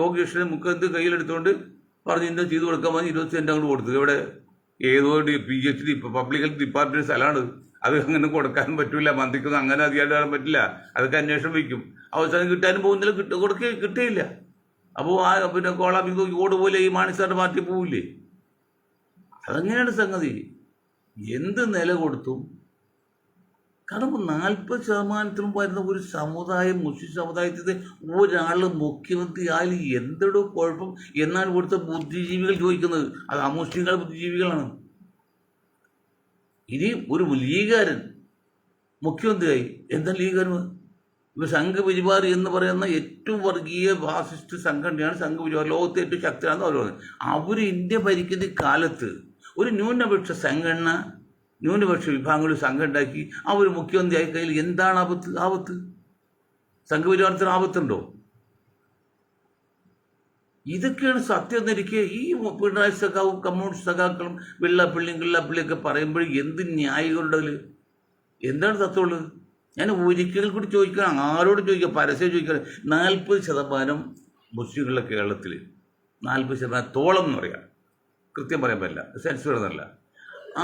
രോഗേഷിനെ മുഖത്ത് കയ്യിലെടുത്തുകൊണ്ട് പറഞ്ഞ് ഇന്ന് ചെയ്തു കൊടുക്കാൻ പറഞ്ഞ് 20 സെൻറ്റ് അങ്ങോട്ട് കൊടുത്തു. ഇവിടെ ഏതോ PhD പബ്ലിക് ഹെൽത്ത് ഡിപ്പാർട്ട്മെൻറ്റ് സ്ഥലമാണ്, അത് അങ്ങനെ കൊടുക്കാനും പറ്റില്ല, മന്ത്രിക്കൊന്നും അങ്ങനെ അധികാരം തരാൻ പറ്റില്ല, അതൊക്കെ അന്വേഷണം വയ്ക്കും. അവസാനം കിട്ടാനും പോകുന്നില്ല, കിട്ടുകയില്ല. അപ്പോൾ പിന്നെ കോളാബി ഓട് പോലെ ഈ മാണി സാറിൻ്റെ പാർട്ടി പോവില്ലേ? അതങ്ങനെയാണ് സംഗതി. എന്ത് നില കൊടുത്തും, കാരണം 40% വരുന്ന ഒരു സമുദായം, മുസ്ലിം സമുദായത്തിൽ ഒരാൾ മുഖ്യമന്ത്രി ആയാലും എന്തൊരു കുഴപ്പം എന്നാണ് ഇവിടുത്തെ ബുദ്ധിജീവികൾ ചോദിക്കുന്നത്. അത് അമുസ്ലിങ്ങൾ ബുദ്ധിജീവികളാണ്. ഇനി ഒരു ലീഗുകാരൻ മുഖ്യമന്ത്രിയായി, എന്താ ലീഗുകാരൻ? ഇപ്പോൾ സംഘപരിവാർ എന്ന് പറയുന്ന ഏറ്റവും വർഗീയ ഫാസിസ്റ്റ് സംഘടനയാണ് സംഘപരിവാർ. ലോകത്തെ ഏറ്റവും ശക്തരാണെന്ന് അവർ പറയുന്നത്. അവർ ഇന്ത്യ ഭരിക്കുന്ന കാലത്ത് ഒരു ന്യൂനപക്ഷ സംഘടന, ന്യൂനപക്ഷ വിഭാഗങ്ങളിൽ സംഘം ഉണ്ടാക്കി അവർ മുഖ്യമന്ത്രിയായി കയ്യിൽ എന്താണ് ആപത്ത്? സംഘപരിവാരത്തിന് ആപത്തുണ്ടോ? ഇതൊക്കെയാണ് സത്യം എന്നിരിക്കെ ഈ പിണറായി സഖാവും കമ്മ്യൂണിസ്റ്റ് സഖാക്കളും വെള്ളാപ്പള്ളിയൊക്കെ പറയുമ്പോൾ എന്ത് ന്യായങ്ങളുണ്ടതിൽ? എന്താണ് സത്യമുള്ളത്? ഞാൻ ഒരിക്കൽ കൂടി ചോദിക്കണം, ആരോട് ചോദിക്കുക, പരസ്യം ചോദിക്കണം. 40% മുസ്ലിങ്ങളുടെ കേരളത്തിൽ 40%-ഓളം എന്ന് പറയാം, കൃത്യം പറയാൻ പറ്റില്ല, സെൻസ് വരുന്നല്ല.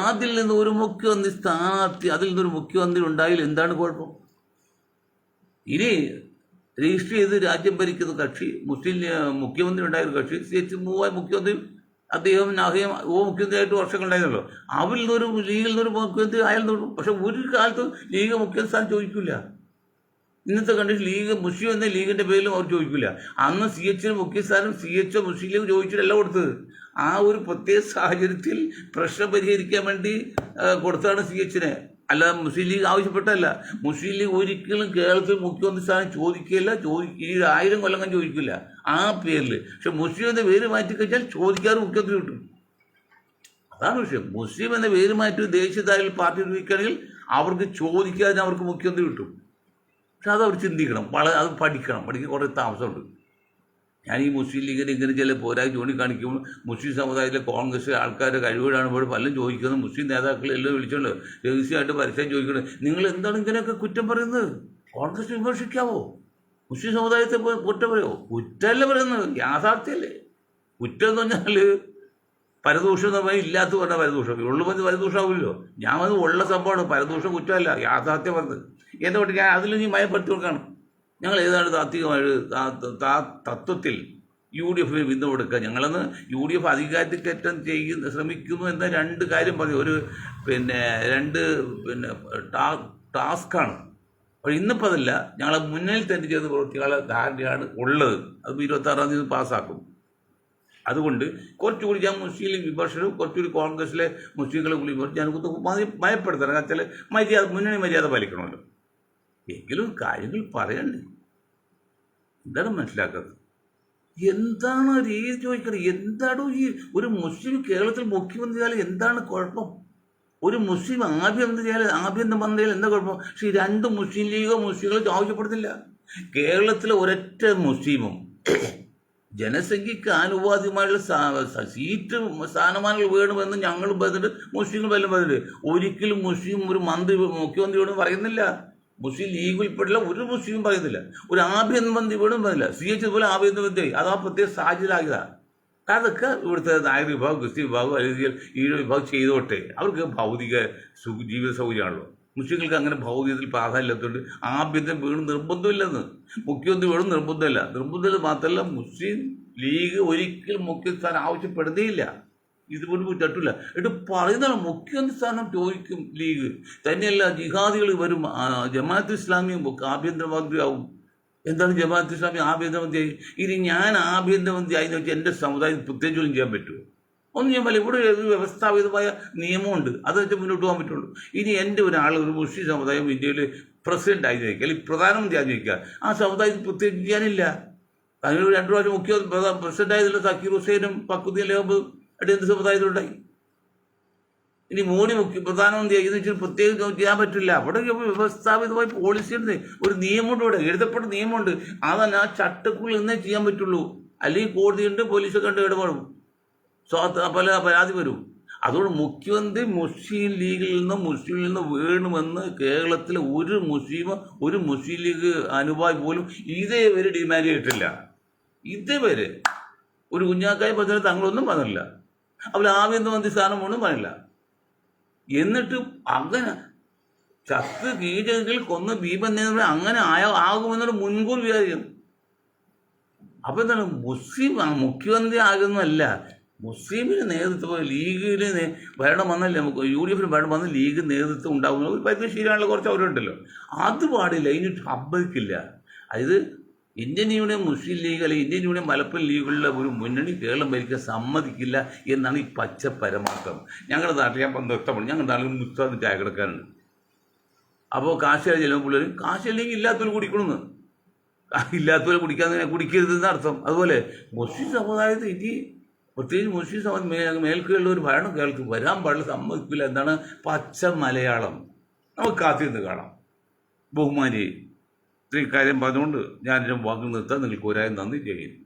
അതിൽ നിന്ന് ഒരു മുഖ്യമന്ത്രി സ്ഥാനാർത്ഥി, അതിൽ നിന്നൊരു മുഖ്യമന്ത്രി ഉണ്ടായാലും എന്താണ് കുഴപ്പം? ഇനി രജിസ്റ്റർ ചെയ്ത് രാജ്യം ഭരിക്കുന്ന കക്ഷി, മുസ്ലിം മുഖ്യമന്ത്രി ഉണ്ടായിരുന്ന കക്ഷി, മുഖ്യമന്ത്രി അദ്ദേഹം മുഖ്യമന്ത്രിയായിട്ട് വർഷങ്ങളുണ്ടായിരുന്നല്ലോ. അവരിൽ നിന്നൊരു ലീഗിൽ നിന്നൊരു മുഖ്യമന്ത്രി ആയാലും, പക്ഷെ ഒരു കാലത്തും ലീഗ് മുഖ്യമന്ത്രി സ്ഥാനം ചോദിക്കില്ല. ഇന്നത്തെ കണ്ടീഷൻ ലീഗ് മുസ്ലിം എന്ന ലീഗിൻ്റെ പേരിലും അവർ ചോദിക്കില്ല. അന്ന് CH മുഖ്യസ്ഥാനം CHO മുസ്ലിം ലീഗ് ചോദിച്ചിട്ടല്ല കൊടുത്തത്. ആ ഒരു പ്രത്യേക സാഹചര്യത്തിൽ പ്രശ്നം പരിഹരിക്കാൻ വേണ്ടി കൊടുത്താണ് CH-നെ, അല്ലാതെ മുസ്ലിം ലീഗ് ആവശ്യപ്പെട്ടല്ല. മുസ്ലിം ലീഗ് ഒരിക്കലും കേരളത്തിൽ മുഖ്യമന്ത്രി സ്ഥാനം ചോദിക്കില്ല, ഈ 1000 കൊല്ലം ചോദിക്കില്ല ആ പേരിൽ. പക്ഷെ മുസ്ലിം എന്ന പേര് മാറ്റിക്കഴിഞ്ഞാൽ ചോദിക്കാറ് മുഖ്യമന്ത്രി കിട്ടും. അതാണ് വിഷയം. മുസ്ലിം എന്ന പേര് മാറ്റി ദേശീയതയിൽ പാർട്ടി ഉപയോഗിക്കുകയാണെങ്കിൽ അവർക്ക് ചോദിക്കാതെ അവർക്ക് മുഖ്യമന്ത്രി കിട്ടും. പക്ഷെ അതവർ ചിന്തിക്കണം, അത് പഠിക്കാൻ കുറേ താമസമുണ്ട്. ഞാൻ ഈ മുസ്ലിം ലീഗിന് ഇങ്ങനെ ചില പോരായി ചൂണ്ടിക്കാണിക്കുമ്പോൾ മുസ്ലിം സമുദായത്തിലെ കോൺഗ്രസ് ആൾക്കാരുടെ കഴിവുകളാണ് ഇവിടെ പലരും ചോദിക്കുന്നത്. മുസ്ലിം നേതാക്കളെ എല്ലാം വിളിച്ചുകൊണ്ട് രഹസ്യമായിട്ട് പരസ്യം ചോദിക്കുന്നത്, നിങ്ങൾ എന്താണ് ഇങ്ങനെയൊക്കെ കുറ്റം പറയുന്നത്? കോൺഗ്രസ് വിമർശിക്കാവോ? മുസ്ലിം സമുദായത്തെ കുറ്റം പറയുമോ? കുറ്റമല്ല പറയുന്നത്, യാഥാർത്ഥ്യമല്ലേ. കുറ്റം എന്ന് പറഞ്ഞാൽ പരദൂഷം എന്ന് പറഞ്ഞാൽ ഇല്ലാത്ത പറഞ്ഞാൽ പരദൂഷം, ഉള്ളു പറഞ്ഞ് പരദൂഷമാവില്ലല്ലോ. ഞാൻ അത് ഉള്ള സംഭവമാണ്, പരദൂഷം കുറ്റമല്ല, യാഥാർത്ഥ്യം പറഞ്ഞത്. എന്തുകൊണ്ട് ഞാൻ അതിൽ നീ മയപ്പെടുത്തി കൊടുക്കണം. ഞങ്ങൾ ഏതാണ് തത്വത്തിൽ UDF വിന്ന് കൊടുക്കുക. ഞങ്ങളന്ന് UDF അധികാരത്തിൽ കയറ്റാൻ ശ്രമിക്കുന്നു എന്ന 2 കാര്യം പറഞ്ഞു. ഒരു രണ്ട് ടാസ്ക്കാണ്. അപ്പോൾ ഇന്നിപ്പോൾ അതല്ല, ഞങ്ങളെ മുന്നിൽ തന്നെ ചെയ്ത് പ്രവൃത്തികളെ ധാരണയാണ് ഉള്ളത്. അത് 26-ാം തീയതി പാസ്സാക്കും. അതുകൊണ്ട് കുറച്ചുകൂടി ഞാൻ മുസ്ലിം വിമർശനവും കുറച്ചുകൂടി കോൺഗ്രസിലെ മുസ്ലിങ്ങളെ വിമർശിച്ച് ഞാൻ മയപ്പെടുത്തണം. വെച്ചാൽ മുന്നണി മര്യാദ പാലിക്കണമല്ലോ. എങ്കിലും കാര്യങ്ങൾ പറയണ്ടേ? എന്താണ് മനസ്സിലാക്കുന്നത്? എന്താണ് രീതി ചോദിക്കുന്നത്? എന്താണോ ഈ ഒരു മുസ്ലിം കേരളത്തിൽ മുഖ്യമന്ത്രിയാൽ എന്താണ് കുഴപ്പം? ഒരു മുസ്ലിം ആഭ്യന്തരമന്ത്രിയാൽ എന്താ കുഴപ്പം? പക്ഷേ 2 മുസ്ലിം ലീഗോ മുസ്ലിങ്ങളോ ആവശ്യപ്പെടുന്നില്ല. കേരളത്തിലെ ഒരൊറ്റ മുസ്ലിമും ജനസംഖ്യക്ക് ആനുപാതികമായുള്ള സ്ഥാനമാനങ്ങൾ വേണമെന്ന് ഞങ്ങളും പറഞ്ഞിട്ട് മുസ്ലിങ്ങൾ വല്ലതും പറഞ്ഞിട്ട് ഒരിക്കലും മുസ്ലിം ഒരു മുഖ്യമന്ത്രിയോടും പറയുന്നില്ല. മുസ്ലിം ലീഗ് ഉൾപ്പെടെയുള്ള ഒരു മുസ്ലിം പറയുന്നില്ല. ഒരു ആഭ്യന്തരമന്ത്രി വേണം പറയുന്നില്ല. CH പോലെ ആഭ്യന്തരമന്ത്രി അത് ആ പ്രത്യേക സാഹചര്യമാകിയതാണ്. അതൊക്കെ ഇവിടുത്തെ നായർ വിഭാഗം, ക്രിസ്ത്യൻ വിഭാഗം അല്ലെങ്കിൽ ഈഴ വിഭാഗം ചെയ്തോട്ടെ. അവർക്ക് ഭൗതിക ജീവിത സൗകര്യമാണല്ലോ. മുസ്ലിങ്ങൾക്ക് അങ്ങനെ ഭൗതികത്തിൽ പ്രാധാന്യമില്ലാത്തതുകൊണ്ട് ആഭ്യന്തരം വീണ് നിർബന്ധമില്ലെന്ന്. മുഖ്യമന്ത്രി വേണം നിർബന്ധമില്ല മാത്രമല്ല മുസ്ലിം ലീഗ് ഒരിക്കലും മുഖ്യസ്ഥാനം ആവശ്യപ്പെടുന്നേയില്ല. ഇതുകൊണ്ട് പറ്റില്ല. എന്നിട്ട് പറയുന്നതാണ് മുഖ്യമന്ത്രി സ്ഥാനം ചോദിക്കും ലീഗ്. തന്നെയല്ല ജിഹാദികൾ വരും, ജമാഅത്ത് ഇസ്ലാമിയും ആഭ്യന്തരമന്ത്രിയാവും. എന്താണ് ജമാഅത്ത് ഇസ്ലാമി ആഭ്യന്തരമന്ത്രിയായി? ഇനി ഞാൻ ആഭ്യന്തരമന്ത്രിയായി എന്ന് വെച്ചാൽ എൻ്റെ സമുദായം പ്രത്യേകിച്ച് ഒന്നും ചെയ്യാൻ പറ്റുമോ? ഒന്നും ചെയ്യാൻ പറ്റില്ല. ഇവിടെ ഒരു വ്യവസ്ഥാപിതമായ നിയമമുണ്ട്, അത് വെച്ച് മുന്നോട്ട് പോകാൻ പറ്റുള്ളൂ. ഇനി എൻ്റെ ഒരു മുസ്ലിം സമുദായം ഇന്ത്യയിൽ പ്രസിഡന്റ് ആയി ചോദിക്കുക അല്ലെങ്കിൽ പ്രധാനമന്ത്രി ആയി ചോദിക്കുക, ആ സമുദായത്തിൽ പ്രത്യേകിച്ച് ചെയ്യാനില്ല. അതിന് 2 പ്രാവശ്യം പ്രസിഡന്റ് ആയതില്ല സക്കീർ ഹുസൈനും പക്കുദ്ദീൻ അഹമ്മദും എന്ത് സമുദായത്തിലുണ്ടായി. ഇനി മോഡി പ്രധാനമന്ത്രി എന്ന് വെച്ചാൽ പ്രത്യേകം ചെയ്യാൻ പറ്റില്ല. അവിടെ വ്യവസ്ഥാപിതമായ പോളിസി ഉണ്ട്, ഒരു നിയമമുണ്ട്, ഇവിടെ എഴുതപ്പെട്ട നിയമമുണ്ട്. അതന്നെ ആ ചട്ടക്കുള്ളിൽ നിന്നേ ചെയ്യാൻ പറ്റുള്ളൂ. അല്ലെങ്കിൽ കോടതിയുണ്ട്, പോലീസൊക്കെ ഉണ്ട്, ഇടപെടും, പല പരാതി വരും. അതുകൊണ്ട് മുഖ്യമന്ത്രി മുസ്ലിം ലീഗിൽ നിന്ന് വേണമെന്ന് കേരളത്തിലെ ഒരു മുസ്ലിം ലീഗ് അനുഭാവി പോലും ഇതേവരെ ഡിമാൻഡ് ചെയ്തിട്ടില്ല. ഇതേവരെ ഒരു കുഞ്ഞാക്കായ പറഞ്ഞാൽ തങ്ങളൊന്നും പറഞ്ഞില്ല, അവർ ആഭ്യന്തരമന്ത്രി സ്ഥാനം ഒന്നും പറഞ്ഞില്ല. എന്നിട്ട് അങ്ങനെ ചത്ത് കീഴെങ്കിൽ കൊന്ന് ഭീമൻ അങ്ങനെ ആകുമെന്നൊരു മുൻകൂർ വിചാരിക്കും. അപ്പം എന്താണ് മുഖ്യമന്ത്രി ആകുന്നതല്ല, മുസ്ലിമിന് നേതൃത്വം ലീഗിന് ഭരണം വന്നല്ലേ, UDF ഭരണം വന്ന് ലീഗ് നേതൃത്വം ഉണ്ടാകുന്ന ഒരു പരിധി ശരിയാണല്ലോ, കുറച്ച് അവരുണ്ടല്ലോ, അത് പാടില്ല. ഇനി സമ്മതിക്കില്ല. അതായത് ഇന്ത്യൻ യൂണിയൻ മുസ്ലിം ലീഗ് അല്ലെങ്കിൽ ഇന്ത്യൻ യൂണിയൻ മലപ്പുറം ലീഗുള്ള ഒരു മുന്നണി കേരളം ഭരിക്കാൻ സമ്മതിക്കില്ല എന്നാണ് ഈ പച്ച പരമാർത്ഥം. ഞങ്ങളുടെ നാട്ടിൽ ഞാൻ നൃത്തമാണ്, ഞങ്ങളുടെ നാട്ടിൽ മുസ്താദ് ചായ കിടക്കാനുണ്ട്. അപ്പോൾ കാശിയാൽ ചെല്ലുമ്പോൾ പിള്ളേരും കാശല്ലെങ്കിൽ ഇല്ലാത്തവർ കുടിക്കണമെന്ന്, ഇല്ലാത്തവരെ കുടിക്കരുതെന്ന് അർത്ഥം. അതുപോലെ മുസ്ലിം സമുദായത്തിൽ ഇനി പ്രത്യേകിച്ച് മുസ്ലിം സമുദായം മേൽക്കുള്ള ഒരു ഭരണം കേൾക്ക് വരാൻ പാടില്ല, സമ്മതിക്കില്ല. എന്താണ് പച്ച മലയാളം. നമുക്ക് കാത്തിരുന്ന് കാണാം. ബഹുമാനി ഇത്രയും കാര്യം പറഞ്ഞുകൊണ്ട് ഞാൻ വാക്കുകൾ നിർത്താൻ നിങ്ങൾക്ക് ഒരായും നന്ദി ചെയ്യുന്നു.